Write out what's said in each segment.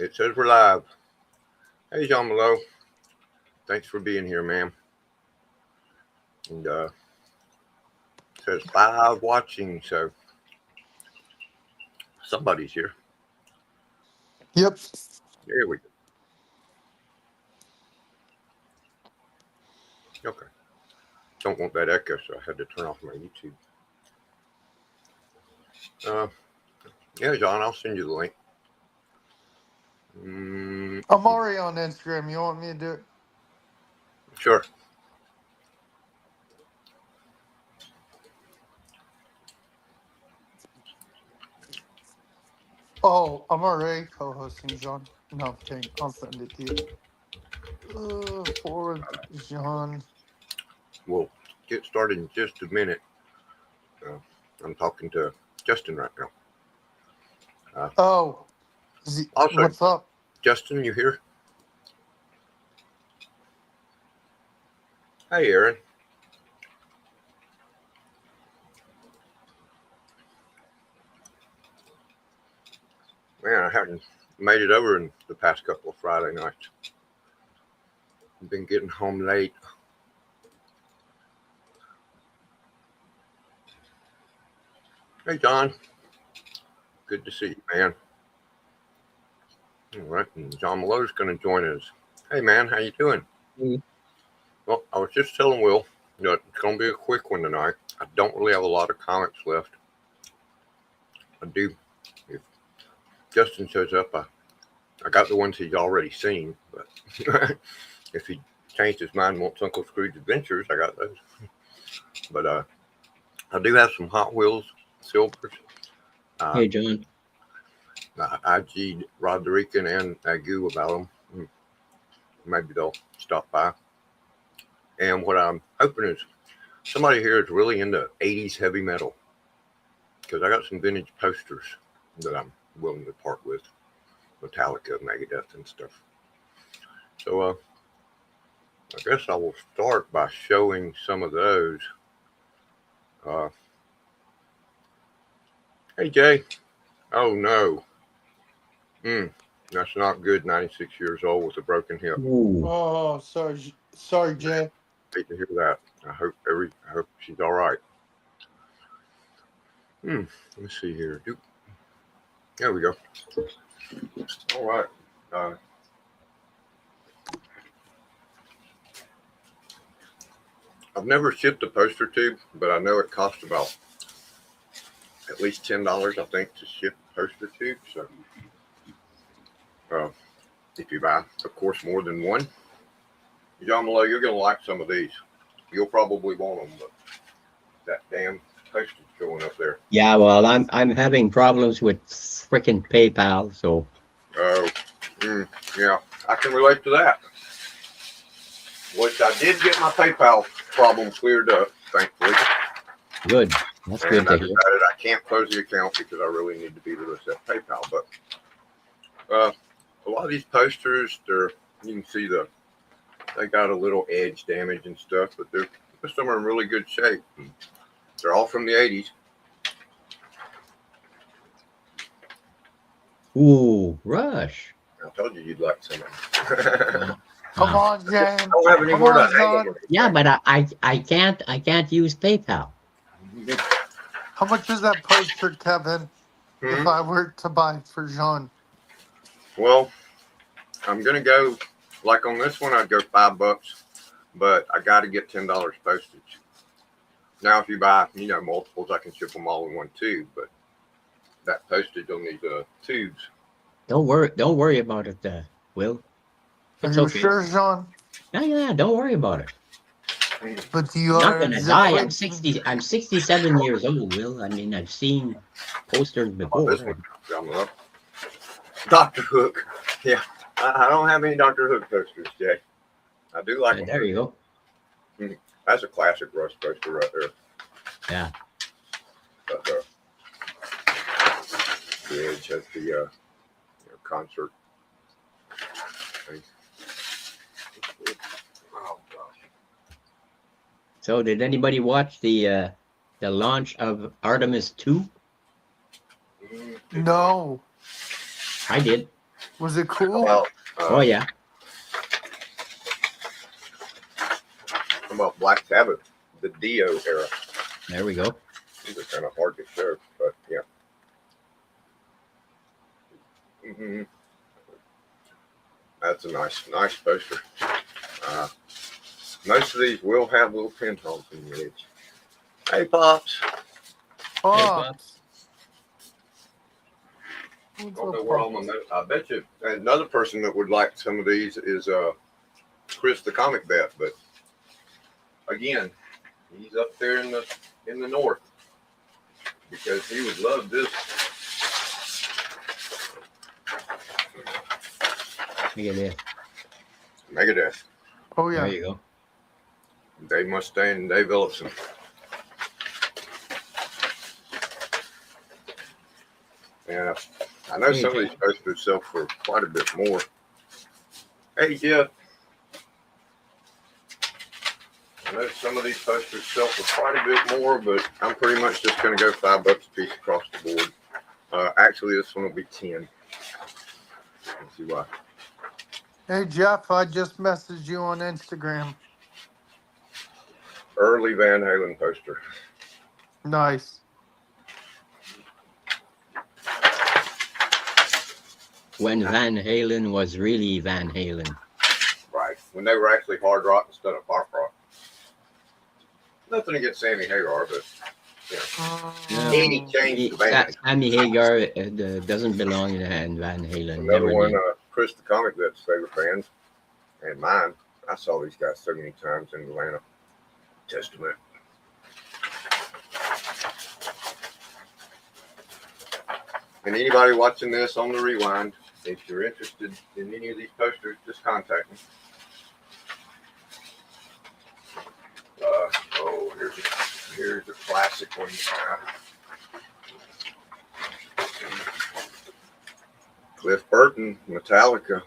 It says we're live. Hey, John Malone. Thanks for being here, ma'am. And it says live watching, so somebody's here. Yep. There we go. Okay. Don't want that echo, so I had to turn off my YouTube. Yeah, John, I'll send you the link. I'm already on Instagram. You want me to do it? Sure. Oh, I'm already co-hosting, John. No, I'm kidding. I'll send it to you. Forward, John. We'll get started in just a minute. I'm talking to Justin right now. Oh, Also, what's up? Justin, you here? Hey, Aaron. Man, I haven't made it over in the past couple of Friday nights. I've been getting home late. Hey, John. Good to see you, man. All right, and John Malone's going to join us. Hey, man, how you doing? Mm-hmm. Well, I was just telling Will that it's going to be a quick one tonight. I don't really have a lot of comments left. I do. If Justin shows up, I got the ones he's already seen, but if he changed his mind and wants Uncle Scrooge Adventures, I got those. But I do have some Hot Wheels silvers. Hey, John. I IG'd Roderican and Agu about them. Maybe they'll stop by. And what I'm hoping is somebody here is really into 80s heavy metal, because I got some vintage posters that I'm willing to part with. Metallica, Megadeth, and stuff. So I guess I will start by showing some of those. Hey, Jay. Oh, no. That's not good. 96 years old with a broken hip. Ooh. Oh, sorry, Jay. Hate to hear that. I hope she's all right. Let me see here. There we go. All right. I've never shipped a poster tube, but I know it costs about at least $10, I think, to ship a poster tube. So if you buy, of course, more than one, John Malone, you're going to like some of these. You'll probably want them, but that damn postage going up there. Yeah, well, I'm having problems with freaking PayPal, so. Oh, yeah, I can relate to that. Which I did get my PayPal problem cleared up, thankfully. Good. That's good to hear. I can't close the account because I really need to be able to set PayPal. But a lot of these posters, you can see they got a little edge damage and stuff, but some are in really good shape. They're all from the 80s. Ooh, Rush. I told you you'd like some of them. Come on, Jay. I don't have any more to hang on. Yeah, but I can't use PayPal. How much is that poster, Kevin? If I were to buy it for Jean? Well, I'm gonna go like on this one. I'd go $5, but I got to get $10 postage. Now, if you buy multiples, I can ship them all in one tube. But that postage will need tubes. Don't worry about it, Will. It's Are you okay. sure, Jean? Yeah, don't worry about it. But you I'm are not gonna die. I'm 67 years old, Will. I mean, I've seen posters before. Dr. Hook. Yeah, I don't have any Dr. Hook posters, Jay. I do like them. There you go. That's a classic Rush poster right there. Yeah. But the edge has the concert thing. Oh gosh. So, did anybody watch the launch of Artemis 2? No. I did. Was it cool? About, Oh yeah. about Black Sabbath, the Dio era. There we go. These are kind of hard to show, but yeah. That's a nice poster. Most of these will have little pinholes in the edge. Hey, Pops. Pops. What's Don't know up, where all my Pops? notes. I bet you another person that would like some of these is Chris the Comic Vet, but again, he's up there in the north because he would love this. Look at this. Megadeth. Oh yeah. There you go. Dave Mustaine and Dave Ellison. Yeah, I know some of these posters sell for quite a bit more. Hey, Jeff. I know some of these posters sell for quite a bit more, but I'm pretty much just going to go $5 a piece across the board. Actually, this one will be 10. Let's see why. Hey Jeff, I just messaged you on Instagram. Early Van Halen poster. Nice. When Van Halen was really Van Halen. Right. When they were actually hard rock instead of pop rock. Nothing against Sammy Hagar, but No. he changed the band. Sammy Hagar doesn't belong in Van Halen. Another Never one, did. Chris the Comic Vet's favorite band, and mine. I saw these guys so many times in Atlanta. Testament. And anybody watching this on the rewind, if you're interested in any of these posters, just contact me. Here's a classic one. Cliff Burton, Metallica.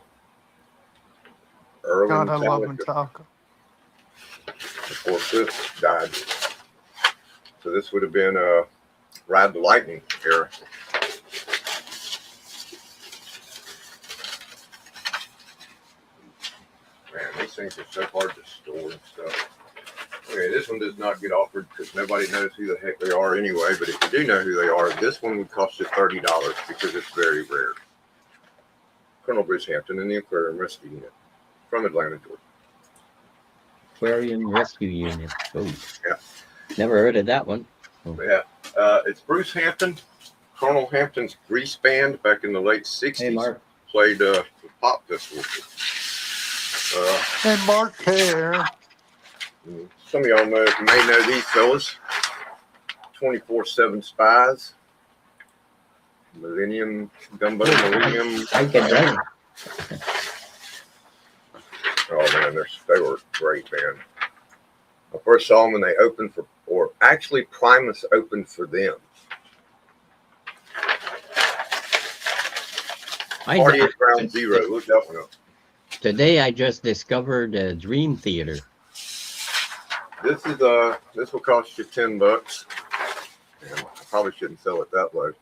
Early God, I love Metallica. Metallica. Before Cliff died. So this would have been Ride the Lightning era. Man, these things are so hard to store and stuff. Okay, this one does not get offered because nobody knows who the heck they are anyway. But if you do know who they are, this one would cost you $30 because it's very rare. Colonel Bruce Hampton in the Aquarium Rescue Unit from Atlanta, Georgia. Aquarium Rescue Unit. Oh, Yeah. Never heard of that one. Yeah, it's Bruce Hampton, Colonel Hampton's Grease Band back in the late 60s. Hey, Mark. Played the pop festival. Hey, Mark here. Some of y'all may know these fellas. 24/7 Spies. Millennium, Gumbo Millennium. I can run. Oh man, they were a great band. I first saw them when they opened for, or actually Primus opened for them. Party at Ground Zero. Look that one up. Today I just discovered Dream Theater. This will cost you $10. And I probably shouldn't sell it that low.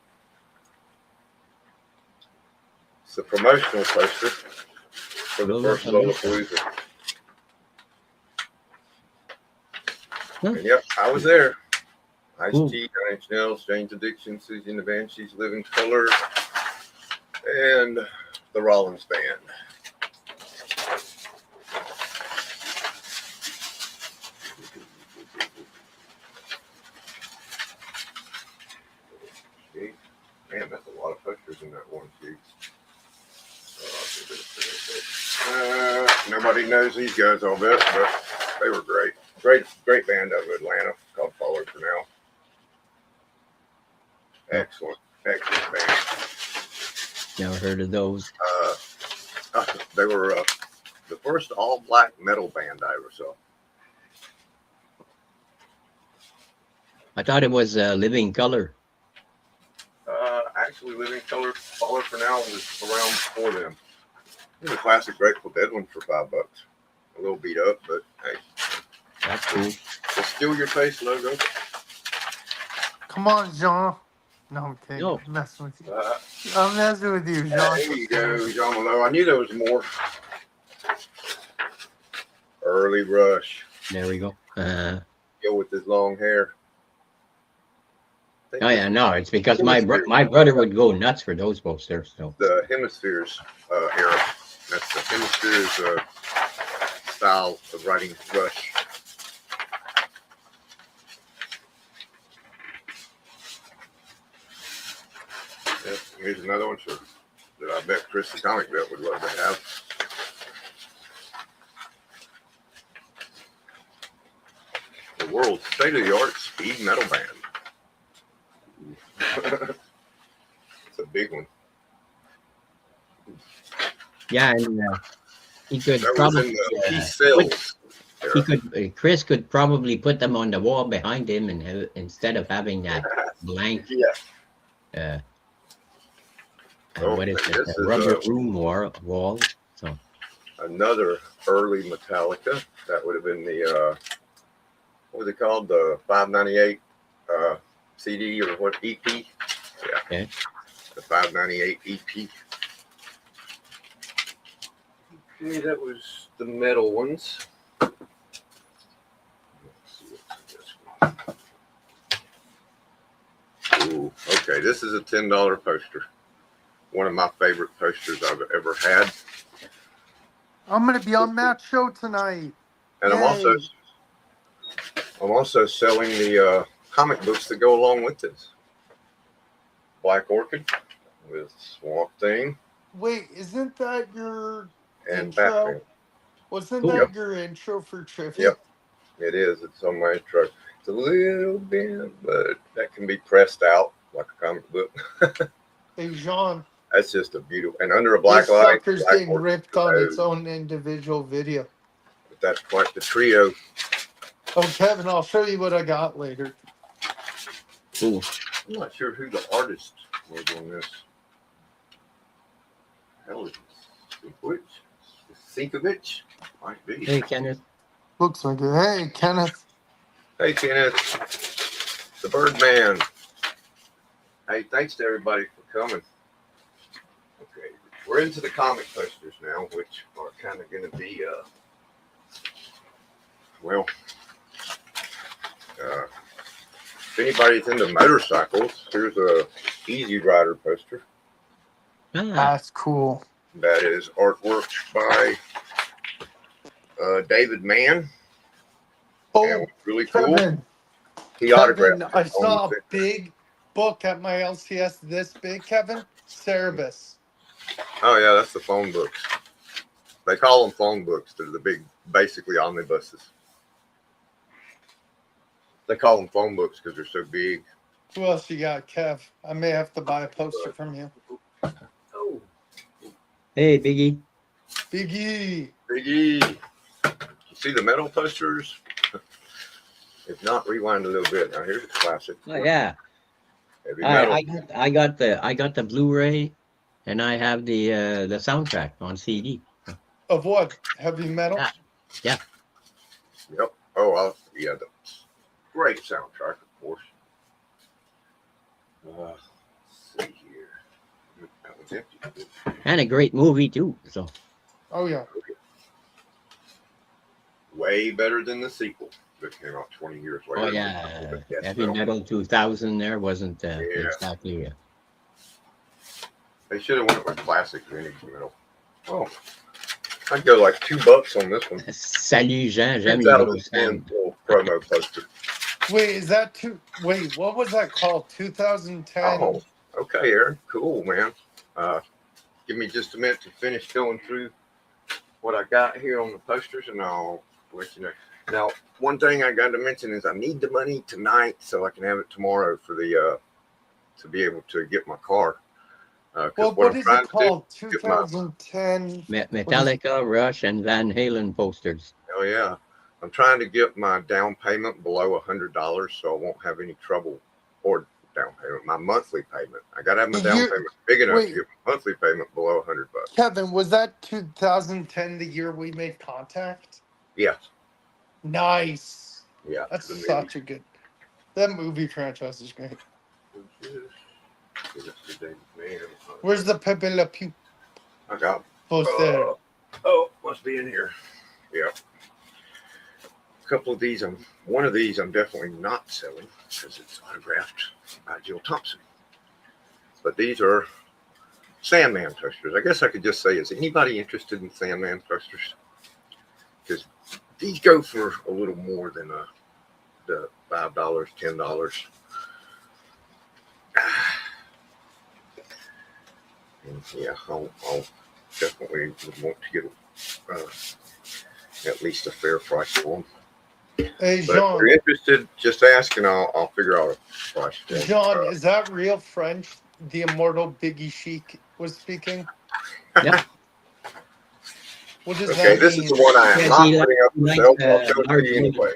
It's a promotional poster for the first Lollapalooza. And yep, I was there. Ice-T, 9 Inch Nails, Jane's Addiction, Susie and the Banshees, Living Color, and the Rollins Band. Man, that's a lot of posters in that one sheet. Nobody knows these guys, I'll bet, but they were great. Great band out of Atlanta called Follow For Now. Excellent band. Never heard of those. They were the first all-black metal band I ever saw. I thought it was Living Color. Actually, Living Color Follow For Now was around before them. It was a classic Grateful Dead one for $5. A little beat up, but hey. That's cool. The Steal Your Face logo. Come on, Jean. No, I'm kidding. No. I'm messing with you. Uh, I'm messing with you, Jean. there you go, Jean Malo. I knew there was more. Early Rush. There we go. Go with his long hair. Oh yeah, no, it's because my brother would go nuts for those posters. So The Hemispheres era. That's the Hemispheres style of writing Rush. Yep, here's another one that I bet Chris the Comic Vet would love to have. The world's state-of-the-art speed metal band. It's a big one. yeah, and he could That was probably in the Peace Sales he era. could Chris could probably put them on the wall behind him and instead of having that blank Yeah. what is Okay, it, this the is rubber room wall. So another early Metallica. That would have been the what was it called? The 598 CD or what EP? Yeah. Okay. The 598 EP. Okay, that was the metal ones. Let's see what's this one. Ooh, okay, this is a $10 poster. One of my favorite posters I've ever had. I'm gonna be on Matt's show tonight. And Yay. I'm also selling the comic books that go along with this. Black Orchid with Swamp Thing Wait, isn't that your and intro? Batman. Wasn't Cool. that your intro for trivia? Yep. It is. It's on my intro. It's a little bit, but that can be pressed out like a comic book. Hey, Jean, That's just a beautiful. And under a black this light, sucker's Black getting Orchid ripped on its goes. own individual video. But that's quite the trio. Oh, Kevin, I'll show you what I got later. cool. I'm not sure who the artist was on this. Hell, is it Sinkovich? Might be. Hey Kenneth. Looks like it. Hey, Kenneth. Hey, Kenneth, the Birdman. Hey, thanks to everybody for coming. Okay, we're into the comic posters now, which are kind of going to be, well, if anybody's into motorcycles, here's a Easy Rider poster. That's cool. That is artwork by David Mann. Oh, And what's really cool, Kevin. he Kevin, autographed I it saw on a the big book at my LCS this big, Kevin. Cerebus. Oh yeah, that's the phone books. They call them phone books. They're the big, basically omnibuses. They call them phone books because they're so big. Who else you got, Kev? I may have to buy a poster from you. Oh, Hey Biggie. Big E. Biggie. You see the metal posters? If not, rewind a little bit. Now here's a classic. Oh yeah. Heavy metal. I got the Blu-ray and I have the soundtrack on CD. Of what? Heavy metal? Yeah. Yep. Oh, yeah. The great soundtrack, of course. Let's see here. That one's empty. And a great movie too. So Oh, yeah. Way better than the sequel that came out 20 years later. oh yeah. Yes, Heavy Metal 2000 there wasn't exactly They should have went with classic vintage metal. Oh, I'd go like $2 on this one. Salut Jean, j'aime les gros 2010 sound. little promo poster. Wait, is that Wait, what was that called? 2010? Oh, okay, Aaron. Cool, man. Give me just a minute to finish going through what I got here on the posters, and I'll let you know. Now, one thing I got to mention is I need the money tonight so I can have it tomorrow for the to be able to get my car. Well, what is it called? 2010. Metallica, Rush, and Van Halen posters. Oh yeah, I'm trying to get my down payment below $100, so I won't have any trouble. Or down payment, my monthly payment. I gotta have my down payment big enough to get my monthly payment below $100. Kevin, was that 2010 the year we made contact? Yes. Nice. Yeah. That's such a good. That movie franchise is great. Where's the Pepe Le Pew I got poster? oh, must be in here. Yeah. A couple of these, one of these I'm definitely not selling because it's autographed by Jill Thompson. But these are Sandman posters. I guess I could just say, is anybody interested in Sandman posters? Because these go for a little more than the $5, $10. And yeah, I'll definitely would want to get at least a fair price for them. Hey, But if Jean. you're interested, just ask and I'll figure out a price for them. Jean, is that real French? The immortal Biggie Chic was speaking. Yep. What does Okay, that this mean? is the one I am Yeah, not he putting up for likes, sale. I'll show it large to you anyway.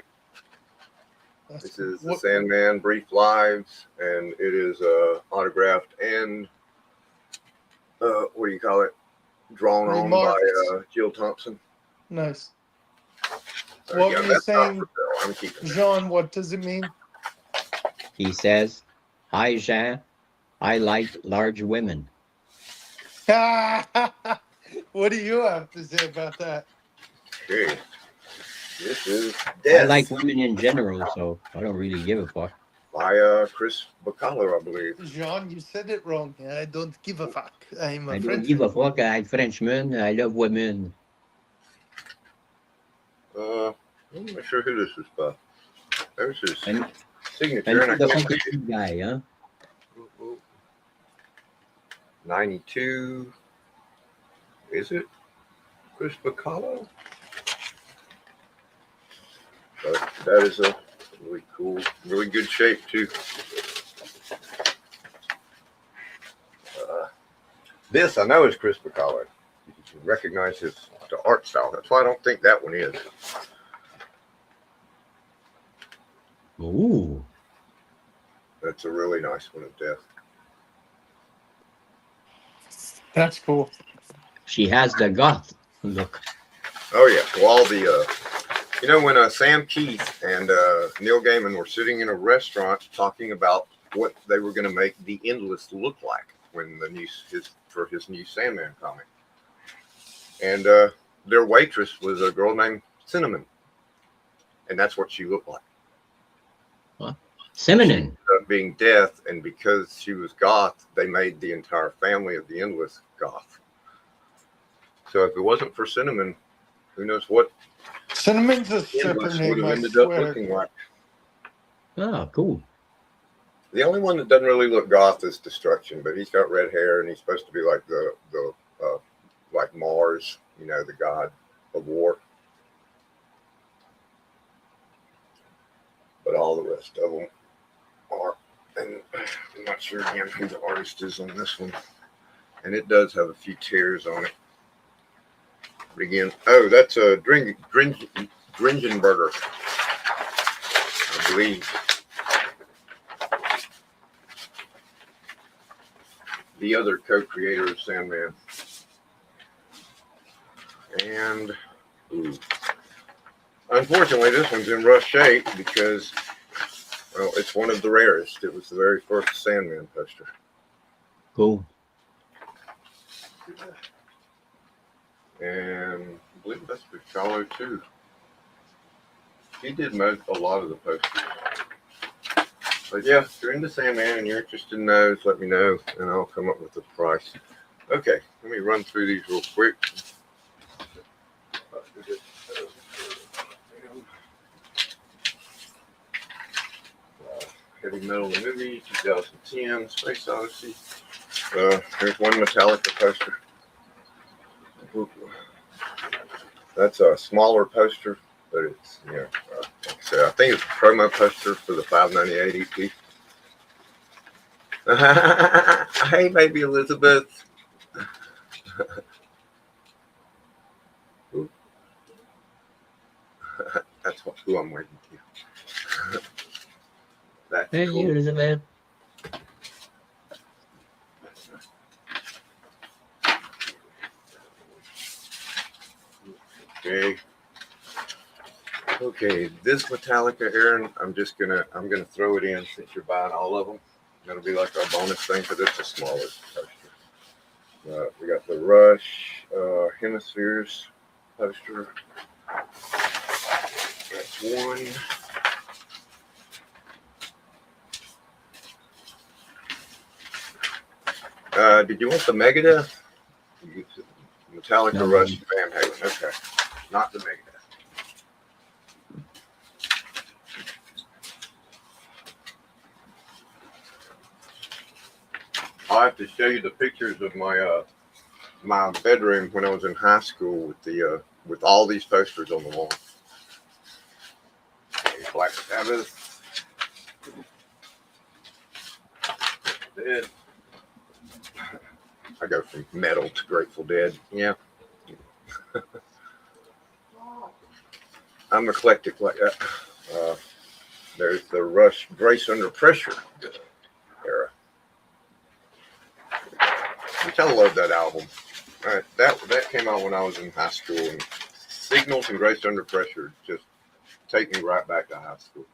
That's This cool. is the What- Sandman Brief Lives, and it is autographed and what do you call it? Drawn on by Remarked. Jill Thompson. Nice. What yeah, were you that's not saying, for sale. I'm keeping it. Jean? What does it mean? He says, "Hi, Jean. I like large women." What do you have to say about that? Okay, this is I Death like women in general, so I don't really give a fuck. by Chris Bacala, I believe. Jean, you said it wrong. I don't give a fuck. I'm a I don't Frenchman. give a fuck. I like Frenchmen. I love women. I'm not sure who this is by. There's his And signature, and I the can't fucking good guy, huh? 92. Is it Chris Bacala? But that is a really cool, really good shape too. This I know is Chris Bacala. You can recognize the art style. That's why I don't think that one is. Ooh. That's a really nice one of Death. That's cool. She has the goth look. Oh yeah, well all the you know when Sam Keith and Neil Gaiman were sitting in a restaurant talking about what they were going to make the Endless look like when his new Sandman comic, and their waitress was a girl named Cinnamon, and that's what she looked like. Cinnamon. Being Death, and because she was goth, they made the entire family of the Endless goth. So if it wasn't for Cinnamon, who knows what Cinnamon's a stripper Endless would name, have I ended up swear. looking like. Oh, cool. The only one that doesn't really look goth is Destruction, but he's got red hair and he's supposed to be like the like Mars, you know, the god of war. But all the rest of them are, and I'm not sure again who the artist is on this one. And it does have a few tears on it. But again, oh, that's a Dringenberger, I believe. The other co-creator of Sandman. And ooh, unfortunately, this one's in rough shape because, well, it's one of the rarest. It was the very first Sandman poster. Cool. And I believe that's Piccolo too. He did a lot of the posters. But yeah, if you're into Sandman and you're interested in those, let me know and I'll come up with the price. Okay, let me run through these real quick. Heavy Metal the Movie, 2010, Space Odyssey. Here's one Metallica poster. That's a smaller poster, but it's, you know, like I said, I think it's a promo poster for the 598 EP. Hey, baby Elizabeth. That's who I'm waiting to. That's Hey, cool. Elizabeth. Okay. Okay, this Metallica, Aaron, I'm gonna throw it in since you're buying all of them. That'll be like our bonus thing because it's a smaller poster. We got the Rush Hemispheres poster. That's one. Did you want the Megadeth? Metallica, No. Rush, Van Halen. Okay, not the Megadeth. I'll have to show you the pictures of my my bedroom when I was in high school with the with all these posters on the wall. Black Sabbath. Dead. I go from metal to Grateful Dead. Yeah. I'm eclectic like that. There's the Rush Grace Under Pressure era. Which I love that album. That came out when I was in high school, and Signals and Grace Under Pressure just take me right back to high school.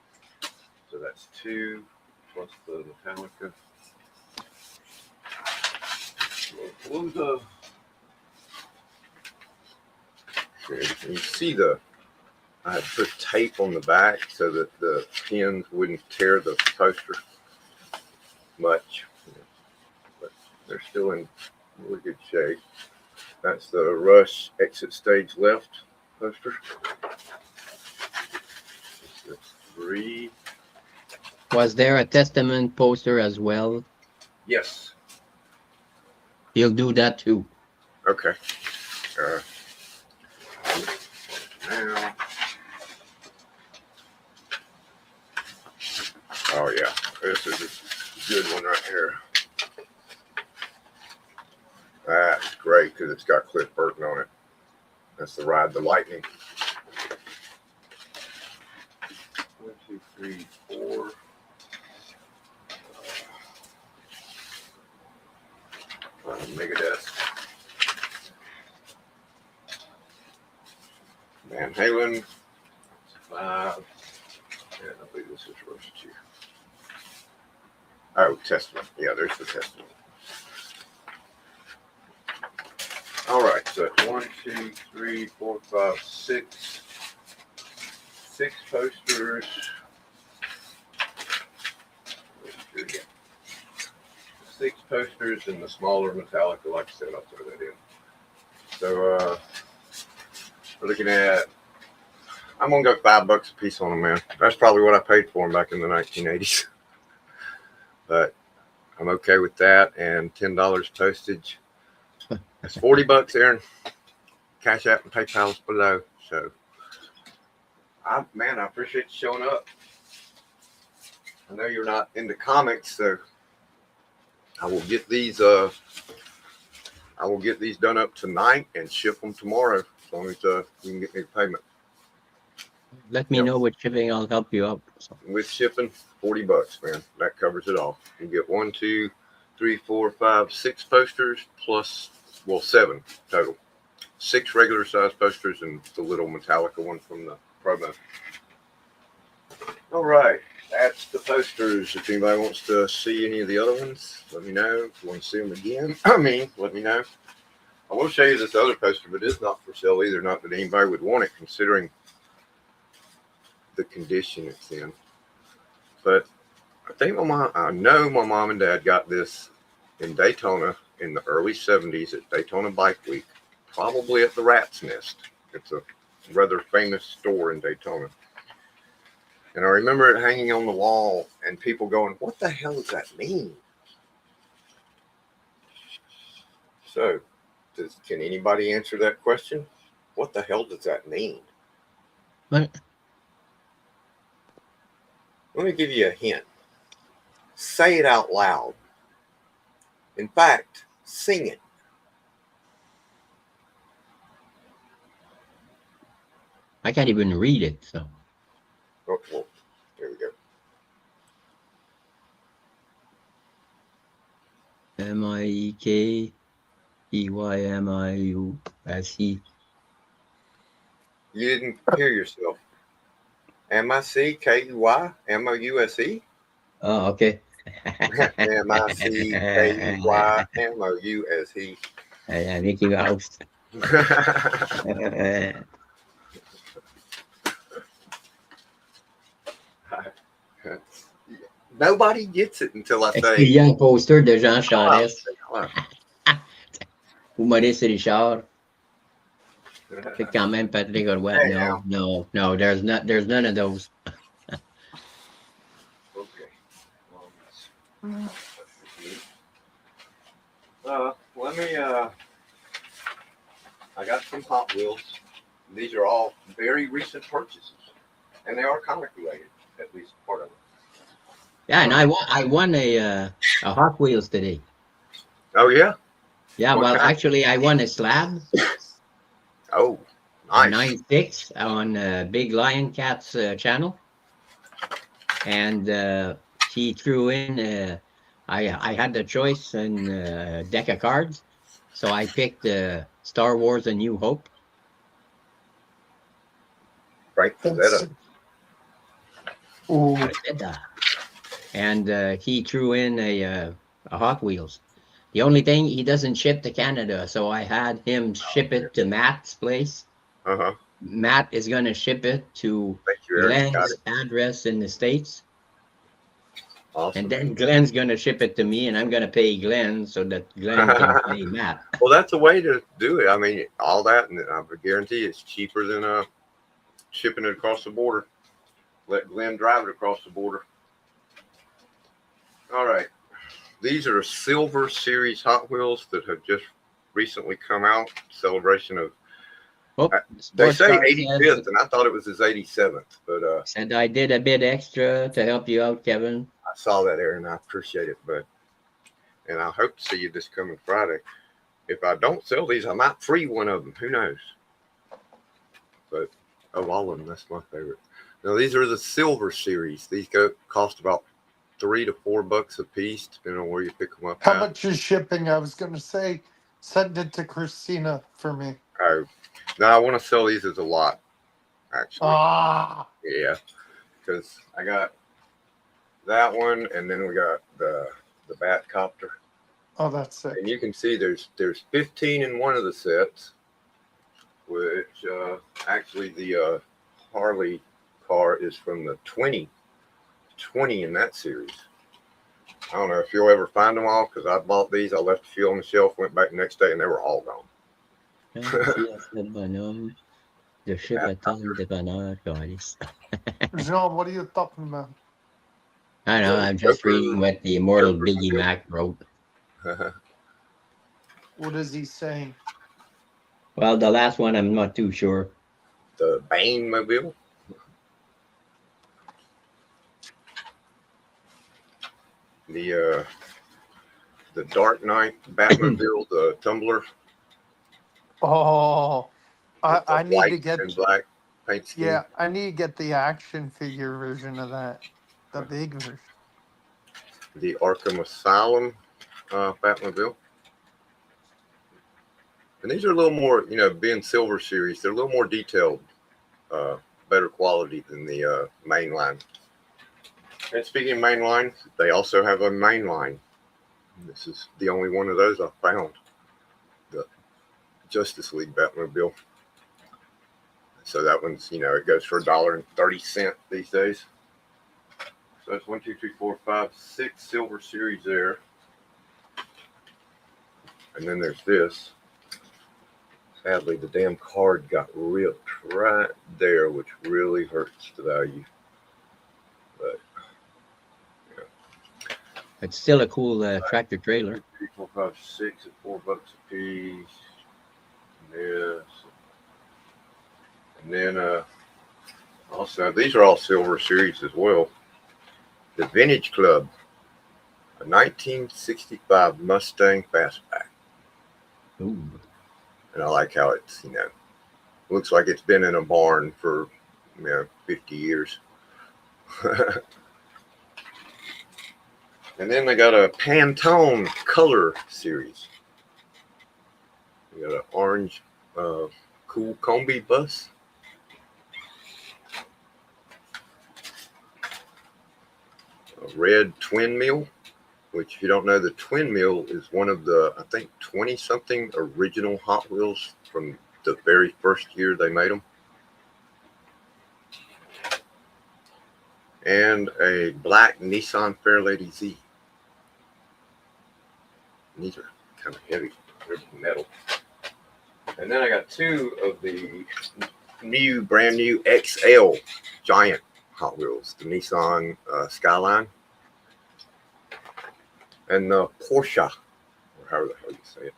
So that's two plus the Metallica. Palooza. You see I had put tape on the back so that the pins wouldn't tear the poster much, but they're still in really good shape. That's the Rush Exit Stage Left poster. That's three. Was there a Testament poster as well? Yes. He'll do that too. Okay. Now. Oh yeah, this is a good one right here. That's great because it's got Cliff Burton on it. That's the Ride the Lightning. 1, 2, 3, 4. Megadeth. Van Halen. 5. And I believe this is Rush 2. Oh, Testament. Yeah, there's the Testament. All right, so it's 1, 2, 3, 4, 5, 6. 6 posters. 6 posters and the smaller Metallica, like I said, I'll throw that in. So we're looking at, I'm gonna go $5 a piece on them, man. That's probably what I paid for them back in the 1980s. But I'm okay with that, and $10 postage. That's $40, Aaron. Cash App and PayPal is below. So, I appreciate you showing up. I know you're not into comics, so I will get these. I will get these done up tonight and ship them tomorrow, as long as you can get me the payment. Let me know with shipping. I'll help you out. So. With shipping, $40, man. That covers it all. You get 1, 2, 3, 4, 5, 6 posters plus, 7 total. 6 regular size posters and the little Metallica one from the promo. All right, that's the posters. If anybody wants to see any of the other ones, let me know. If you want to see them again, let me know. I will show you this other poster, but it's not for sale either. Not that anybody would want it, considering the condition it's in. But I know my mom and dad got this in Daytona in the early 70s at Daytona Bike Week, probably at the Rat's Nest. It's a rather famous store in Daytona. And I remember it hanging on the wall and people going, what the hell does that mean? So, can anybody answer that question? What the hell does that mean? What? Let me give you a hint. Say it out loud. In fact, sing it. I can't even read it, so. Oh, well, there we go. Mikeymiuse. You didn't hear yourself. Mickey Mouse? Oh, okay. MICKEYMOU as he. Mickey Mouse. Nobody gets it until I say. Estudiant poster de Jean Ah, Charest. ah. Humoriste Richard. C'est quand même Patrick Roy. Hey, No. There's none of those. Okay. Let me. I got some Hot Wheels. These are all very recent purchases, and they are comic related, at least part of it. Yeah, and I won a Hot Wheels today. Oh yeah. Yeah, What well, kind? actually, I won a slab, Oh, a nice. 9.6 on Big Lion Cat's channel, and he threw in. I had the choice in deck of cards, so I picked Star Wars: A New Hope. Frank Frazetta. Ooh, And he threw in a Hot Wheels. The only thing, he doesn't ship to Canada, so I had him ship it to Matt's place. Uh-huh. Matt is going to ship it to Thank you, Eric. Got Glenn's it. address in the States. Awesome. And then Glenn's going to ship it to me, and I'm going to pay Glenn so that Glenn can pay Matt. Well, that's a way to do it. I mean, all that, and I guarantee it's cheaper than shipping it across the border. Let Glenn drive it across the border. All right. These are Silver Series Hot Wheels that have just recently come out. Celebration of, Oh, they say Sportscar 85th, and I thought it was his 87th. But said I did a bit extra to help you out, Kevin. I saw that, Aaron. I appreciate it. And I hope to see you this coming Friday. If I don't sell these, I might free one of them. Who knows? But of all of them, that's my favorite. Now, these are the Silver Series. These cost about $3 to $4 a piece, depending on where you pick them up. how much is shipping? I was gonna say, send it to Christina for me. Oh, no, I want to sell these as a lot, actually. Ah, Yeah, because I got that one, and then we got the Bat Copter. oh, that's sick. And you can see there's 15 in one of the sets, which actually the Harley car is from the 20 in that series. I don't know if you'll ever find them all, because I bought these. I left a few on the shelf, went back the next day, and they were all gone. De ship à tonne de bonheur, Gaulis. Jean, what are you talking about? I know, I'm just Joker. reading what the immortal Biggie Mac wrote. What is he saying? Well, the last one, I'm not too sure. The Bane Mobile. The Dark Knight Batmobile, the Tumbler. Oh, I need to white get. and black paint scheme. Yeah, I need to get the action figure version of that, the big version. The Arkham Asylum Batmobile. And these are a little more, being Silver Series, they're a little more detailed, better quality than the main line. And speaking of main line, they also have a main line. This is the only one of those I found. The Justice League Batmobile. So that one's, it goes for $1.30 these days. So that's 1, 2, 3, 4, 5, 6 Silver Series there. And then there's this. Sadly, the damn card got ripped right there, which really hurts the value. But, It's still a cool tractor trailer. 3, 4, 5, 6 at $4 a piece. Yes. And then also, these are all Silver Series as well. The Vintage Club, a 1965 Mustang Fastback. Ooh. And I like how it's, looks like it's been in a barn for, 50 years. And then they got a Pantone Color Series. We got an orange cool combi bus. A red twin mill. which if you don't know, the twin mill is one of the, I think, 20-something original Hot Wheels from the very first year they made them. And a black Nissan Fairlady Z. And these are kind of heavy. They're metal. And then I got two of the brand new XL giant Hot Wheels, the Nissan Skyline and the Porsche, or however the hell you say it.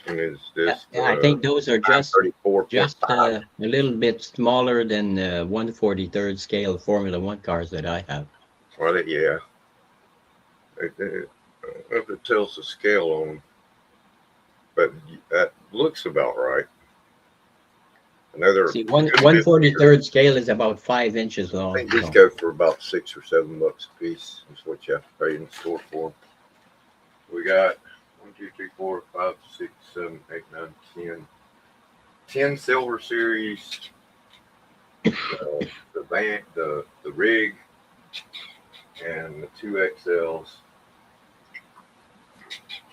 And is this? I think those are just 34.5. a little bit smaller than 1/43rd scale Formula One cars that I have. Well, yeah. I don't know if it tells the scale on them, but that looks about right. I know they're See, 1/43rd scale is about 5 inches I long. think these go for about $6 or $7 a piece. That's what you have to pay in the store for them. We got 1, 2, 3, 4, 5, 6, 7, 8, 9, 10. 10 Silver Series. The van, the rig, and the 2 XLs.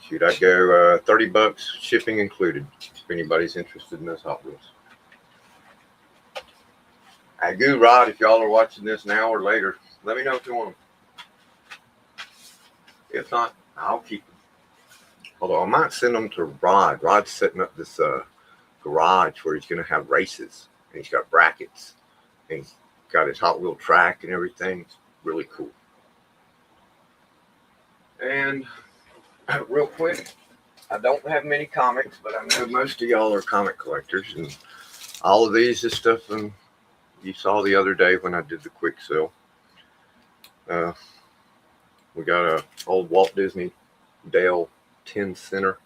Shoot, I'd go $30 shipping included if anybody's interested in those Hot Wheels. Agoo Rod, if y'all are watching this now or later, let me know if you want them. If not, I'll keep them. Although I might send them to Rod. Rod's setting up this garage where he's going to have races. And he's got brackets. And he's got his Hot Wheel track and everything. It's really cool. And real quick, I don't have many comics, but I know most of y'all are comic collectors. And all of these is stuff you saw the other day when I did the quick sale. We got a old Walt Disney Dale 10 center.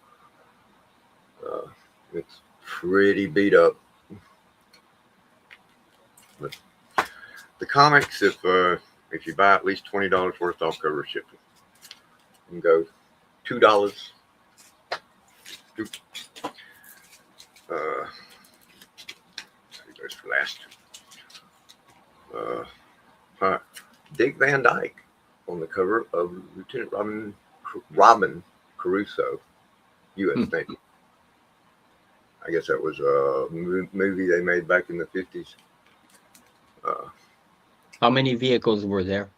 It's pretty beat up. But the comics, if you buy at least $20 worth, I'll cover shipping. You can go $2. There's for last. Dick Van Dyke on the cover of Lieutenant Robin Crusoe, U.S. Navy. I guess that was a movie they made back in the 50s. How many vehicles were there?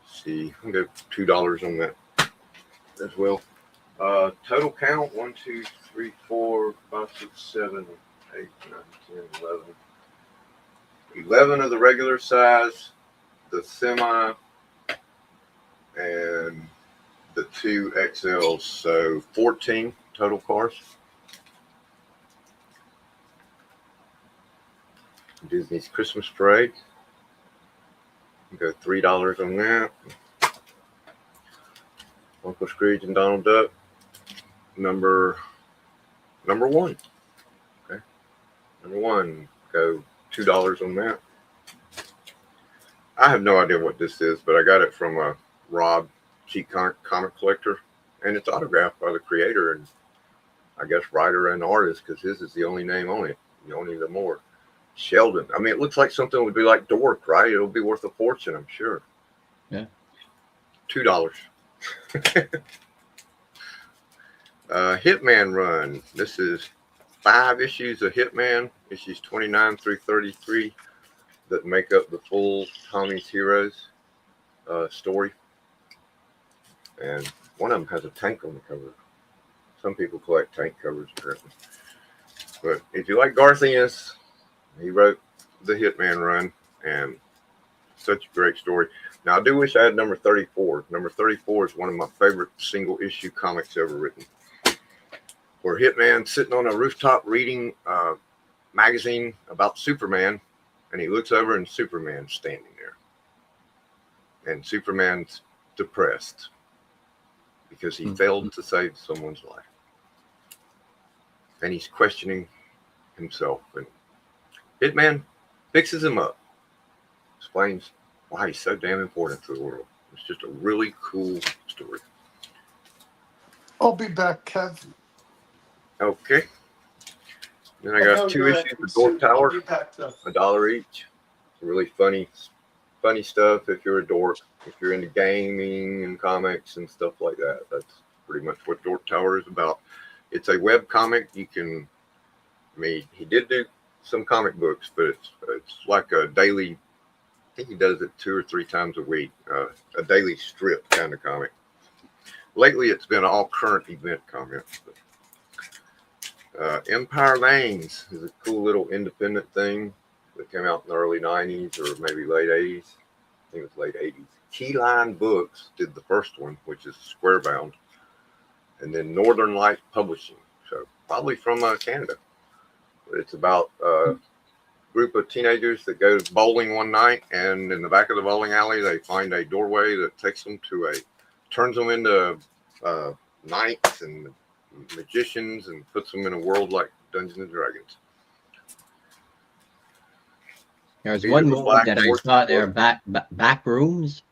See, I'll go $2 on that as well. Total count 1, 2, 3, 4, 5, 6, 7, 8, 9, 10, 11. 11 of the regular size, the semi, and the 2 XLs, so 14 total cars. Disney's Christmas Parade. Go $3 on that. Uncle Scrooge and Donald Duck. Number 1. Okay. Number 1. Go $2 on that. I have no idea what this is, but I got it from a Rob Cheap comic collector, and it's autographed by the creator and I guess writer and artist, because his is the only name on it. You don't need the more. Sheldon. I mean, it looks like something would be like Dork, right? It'll be worth a fortune, I'm sure. Yeah. $2. Hitman Run. This is 5 issues of Hitman, issues 29 through 33, that make up the full Tommy's Heroes story. And one of them has a tank on the cover. Some people collect tank covers, apparently. But if you like Garth Ennis, he wrote the Hitman Run, and such a great story. Now, I do wish I had number 34. Number 34 is one of my favorite single issue comics ever written. Where Hitman's sitting on a rooftop reading a magazine about Superman, and he looks over and Superman's standing there. And Superman's depressed because he failed to save someone's life. And he's questioning himself. And Hitman fixes him up. Explains why he's so damn important to the world. It's just a really cool story. I'll be back, Kev. Okay. Then I got 2 issues of Dork Tower, $1 each. It's really funny stuff if you're a dork. if you're into gaming and comics and stuff like that, that's pretty much what Dork Tower is about. It's a web comic. You can, I mean, he did do some comic books, but it's like a daily. I think he does it 2 or 3 times a week. A daily strip kind of comic. Lately, it's been all current event comics. Empire Lanes is a cool little independent thing that came out in the early 90s or maybe late 80s. I think it was late 80s. Keyline Books did the first one, which is square bound. And then Northern Light Publishing. So probably from Canada. But it's about a group of teenagers that go bowling one night, and in the back of the bowling alley, they find a doorway that takes them to turns them into knights and magicians and puts them in a world like Dungeons and Dragons. There's These one are the movie Black that I Orchid saw there, books. back rooms.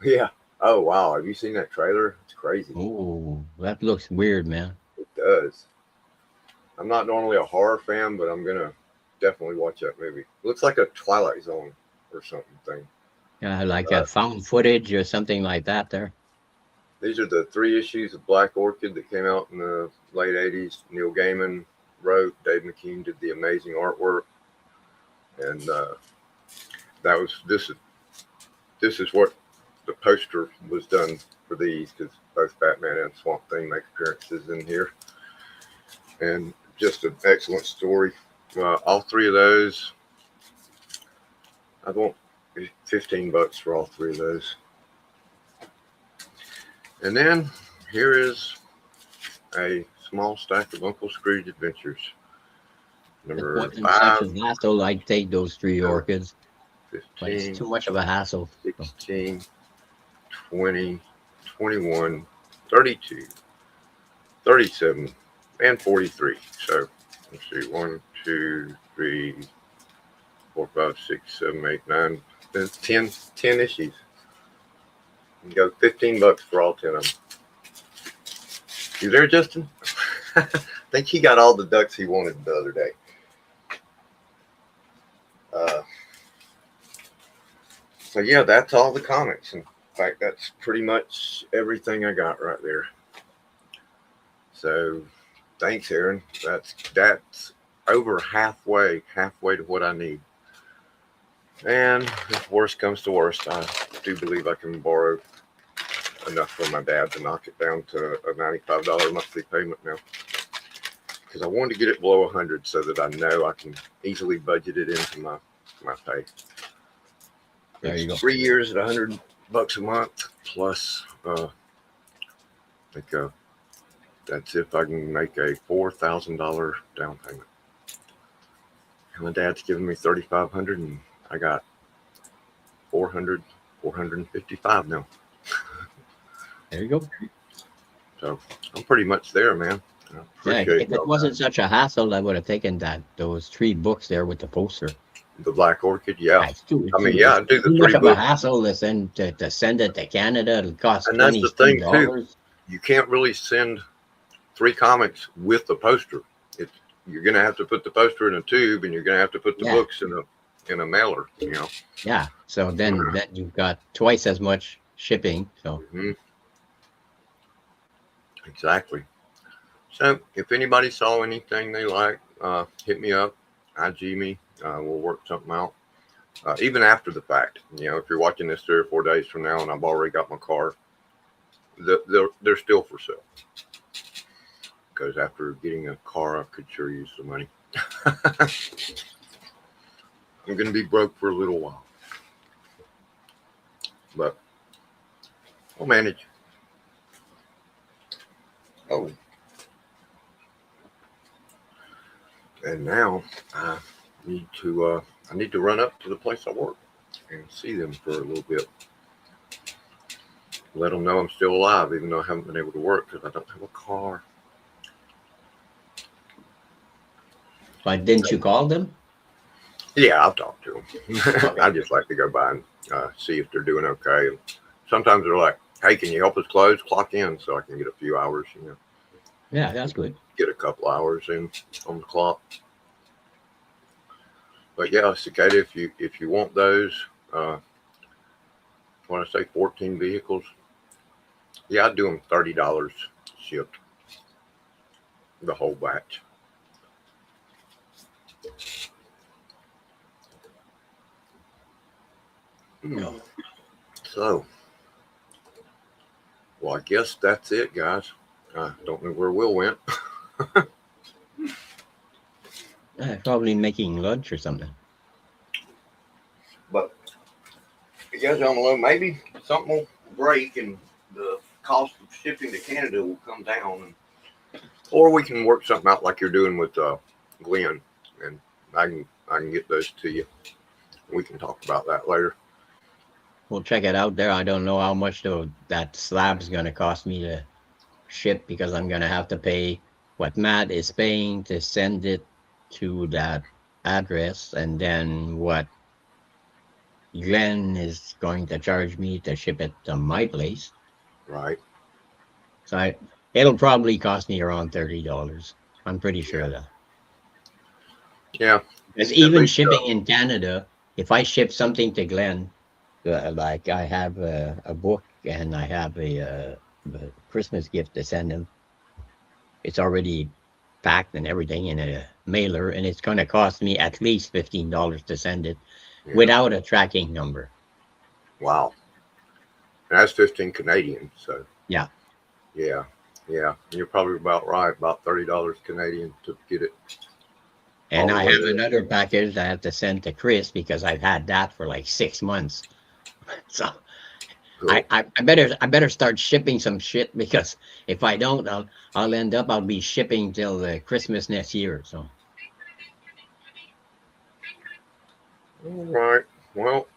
Yeah. Oh wow, have you seen that trailer? It's crazy. Oh, that looks weird, man. It does. I'm not normally a horror fan, but I'm gonna definitely watch that movie. It looks like a Twilight Zone or something thing. Yeah, like a found footage or something like that there. These are the 3 issues of Black Orchid that came out in the late 80s. Neil Gaiman wrote, Dave McKean did the amazing artwork. And this is what the poster was done for these, because both Batman and Swamp Thing make appearances in here. And just an excellent story. All 3 of those, I want $15 for all 3 of those. And then here is a small stack of Uncle Scrooge Adventures. Number It wasn't 5, such a hassle. I'd take those 3 orchids, but 15, it's too much of a hassle. 16, 20, 21, 32, 37, and 43. So let's see, 1, 2, 3, 4, 5, 6, 7, 8, 9, 10 issues. You go $15 for all 10 of them. You there, Justin? I think he got all the ducks he wanted the other day. So yeah, that's all the comics. In fact, that's pretty much everything I got right there. So thanks, Aaron. That's over halfway to what I need. And if worst comes to worst, I do believe I can borrow enough from my dad to knock it down to a $95 monthly payment now. Because I wanted to get it below 100 so that I know I can easily budget it into my pay. There you go. 3 years at $100 a month plus. I think that's if I can make a $4,000 down payment. And my dad's giving me $3,500, and I got $455 now. There you go. So I'm pretty much there, man. I Yeah, appreciate if it wasn't such a hassle, I would have taken those 3 books there with the poster. the Black Orchid. Yeah, It's too, I mean, yeah, I do the too much 3 of a books. hassle to send it to Canada. It'll cost And that's the thing, too. $22. You can't really send 3 comics with the poster. You're gonna have to put the poster in a tube, and you're gonna have to put the books in a mailer. You know. Yeah. So then you've got twice as much shipping. So Exactly. So if anybody saw anything they like, hit me up, IG me. We'll work something out. Even after the fact, you know, if you're watching this 3 or 4 days from now and I've already got my car, they're still for sale. Because after getting a car, I could sure use the money. I'm going to be broke for a little while. But I'll manage. Oh. And now I need to run up to the place I work and see them for a little bit. Let them know I'm still alive, even though I haven't been able to work because I don't have a car. but didn't you call them? Yeah, I'll talk to them. I just like to go by and see if they're doing okay. And sometimes they're like, "Hey, can you help us close? Clock in so I can get a few hours, you know." Yeah, that's good. Get a couple hours in on the clock. But yeah, Cicada, if you want those, when I say 14 vehicles, yeah, I'd do them $30 shipped, the whole batch. So, well, I guess that's it, guys. I don't know where Will went. Probably making lunch or something. But I guess I'm alone. Maybe something will break and the cost of shipping to Canada will come down, or we can work something out like you're doing with Glenn, and I can get those to you. We can talk about that later. We'll check it out there. I don't know how much though that slab's going to cost me to ship, because I'm going to have to pay what Matt is paying to send it to that address, and then what Glenn is going to charge me to ship it to my place. Right. So it'll probably cost me around $30. I'm pretty sure of that. Yeah. Because even shipping in Canada, if I ship something to Glenn, like I have a book and I have a Christmas gift to send him, it's already packed and everything in a mailer, and it's going to cost me at least $15 to send it without a tracking number. Wow. And that's 15 Canadian. So yeah. You're probably about right. About $30 Canadian to get it. And I have another package that I have to send to Chris because I've had that for like 6 months. So cool. I better start shipping some shit, because if I don't, I'll be shipping till Christmas next year. So. All right. Well,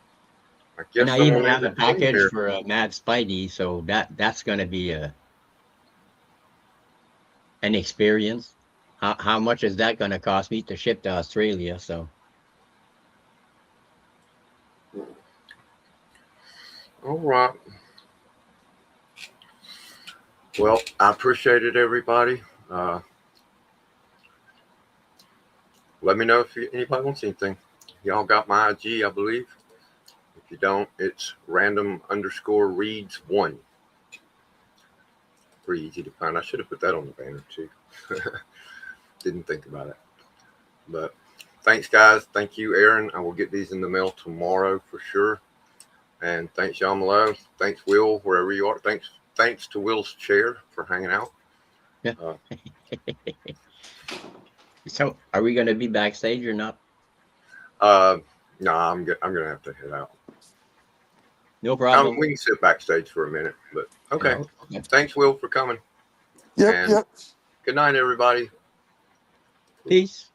I guess. And I even have a package for Mad Spidey, so that's going to be an experience. How much is that going to cost me to ship to Australia? So. All right. Well, I appreciate it, everybody. Let me know if anybody wants anything. Y'all got my IG, I believe. If you don't, it's random_reads1. Pretty easy to find. I should have put that on the banner too. Didn't think about it. But thanks, guys. Thank you, Aaron. I will get these in the mail tomorrow for sure. And thanks, John Malone. Thanks, Will, wherever you are. Thanks to Will's chair for hanging out. Yeah. So, are we going to be backstage or not? No, I'm gonna have to head out. No problem. We can sit backstage for a minute, but okay. No. Thanks, Will, for coming. Yep. Good night, everybody. Peace.